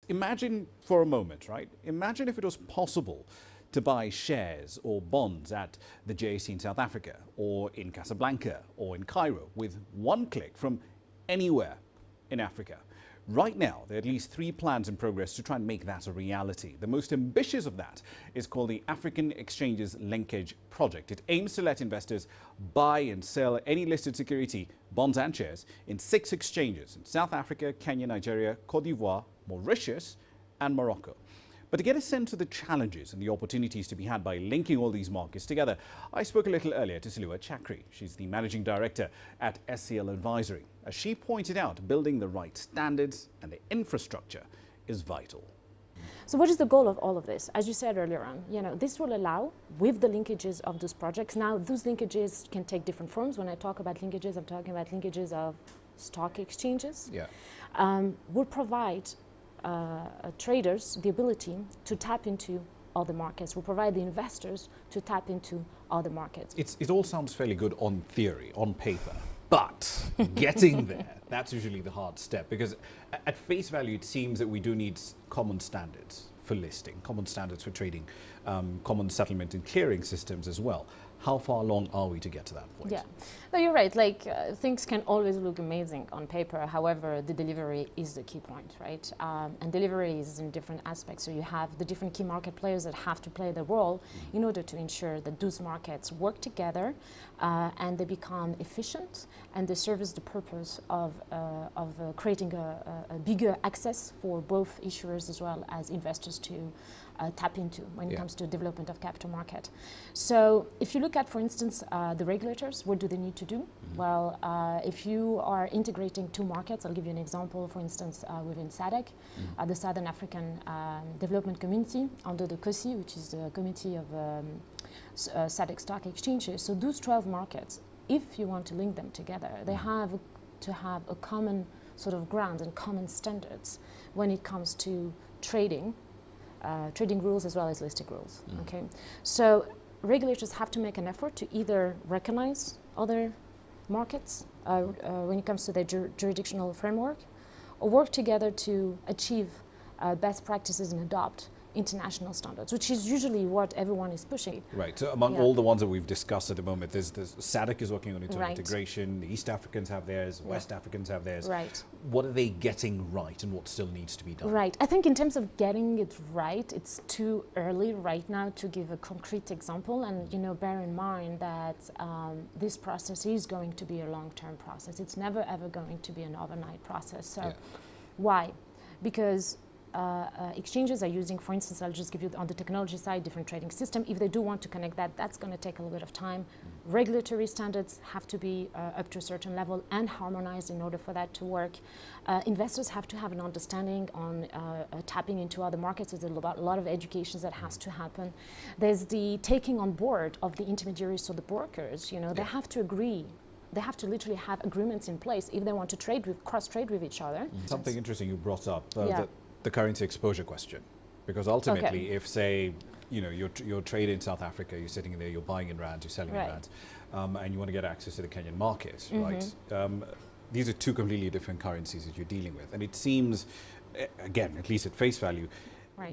imagine for a moment, right? Imagine if it was possible to buy shares or bonds at the JSE in South Africa or in Casablanca or in Cairo with one click from anywhere in Africa. Right now, there are at least 3 plans in progress to try and make that a reality. The most ambitious of that is called the African Exchanges Linkage project. It aims to let investors buy and sell any listed security, bonds and shares in 6 exchanges in South Africa, Kenya, Nigeria, Cote d'Ivoire, Mauritius and Morocco. But to get a sense of the challenges and the opportunities to be had by linking all these markets together, I spoke a little earlier to Selloua Chakri. She's the managing director at SCL Advisory. As she pointed out, building the right standards and the infrastructure is vital. So what is the goal of all of this? As you said earlier on, this will allow, with the linkages of those projects, now those linkages can take different forms. When I talk about linkages, I'm talking about linkages of stock exchanges. Will provide traders the ability to tap into other markets, will provide the investors to tap into other markets. It all sounds fairly good on theory, on paper, but getting there, that's usually the hard step, because at face value it seems that we do need common standards for listing, common standards for trading, common settlement and clearing systems as well. How far along are we to get to that point? Yeah, no, you're right. Things can always look amazing on paper. However, the delivery is the key point, right? And delivery is in different aspects. So you have the different key market players that have to play their role in order to ensure that those markets work together and they become efficient and they service the purpose of creating a bigger access for both issuers as well as investors to tap into when it comes to development of capital market. So if you look at, for instance, the regulators, what do they need to do? Well, if you are integrating 2 markets, I'll give you an example, for instance, within SADC, the Southern African Development Community under the COSI, which is the Committee of SADC Stock Exchanges. So those 12 markets, if you want to link them together, they have to have a common sort of ground and common standards when it comes to trading rules as well as listing rules. Okay, so regulators have to make an effort to either recognize other markets when it comes to their jurisdictional framework, or work together to achieve best practices and adopt international standards, which is usually what everyone is pushing. Right, so among all the ones that we've discussed at the moment, there's SADC is working on its own integration, the East Africans have theirs, West Africans have theirs. Right. What are they getting right and what still needs to be done? Right, I think in terms of getting it right, it's too early right now to give a concrete example, and bear in mind that this process is going to be a long-term process. It's never ever going to be an overnight process. So why? Because exchanges are using, for instance, I'll just give you on the technology side, different trading system. If they do want to connect that, that's going to take a little bit of time. Regulatory standards have to be up to a certain level and harmonized in order for that to work. Investors have to have an understanding on tapping into other markets. There's a lot of education that has to happen. There's the taking on board of the intermediaries, so the brokers, they have to agree. They have to literally have agreements in place if they want to trade with, cross-trade with each other. Something interesting you brought up, the currency exposure question, because ultimately if, say, you're trading in South Africa, you're sitting in there, you're buying in rands, you're selling in rands, and you want to get access to the Kenyan market, right? These are 2 completely different currencies that you're dealing with, and it seems, again, at least at face value,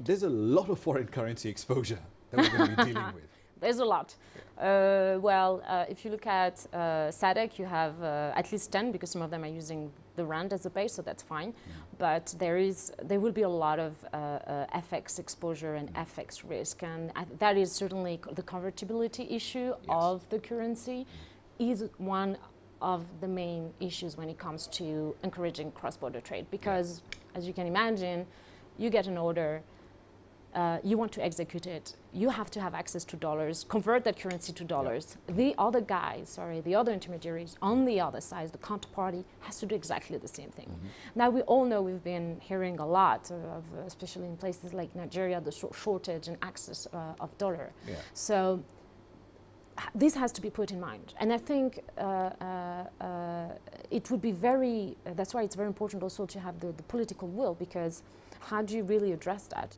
there's a lot of foreign currency exposure that we're going to be dealing with. There's a lot. If you look at SADC, you have at least 10, because some of them are using the rand as a base, so that's fine. But there will be a lot of FX exposure and FX risk, and that is certainly the convertibility issue of the currency is one of the main issues when it comes to encouraging cross-border trade, because as you can imagine, you get an order, you want to execute it, you have to have access to dollars, convert that currency to dollars. The other guys, the other intermediaries on the other side, the counterparty, has to do exactly the same thing. Now, we all know, we've been hearing a lot of, especially in places like Nigeria, the shortage and access of dollar. So this has to be put in mind. And I think it would be that's why it's very important also to have the political will, because how do you really address that?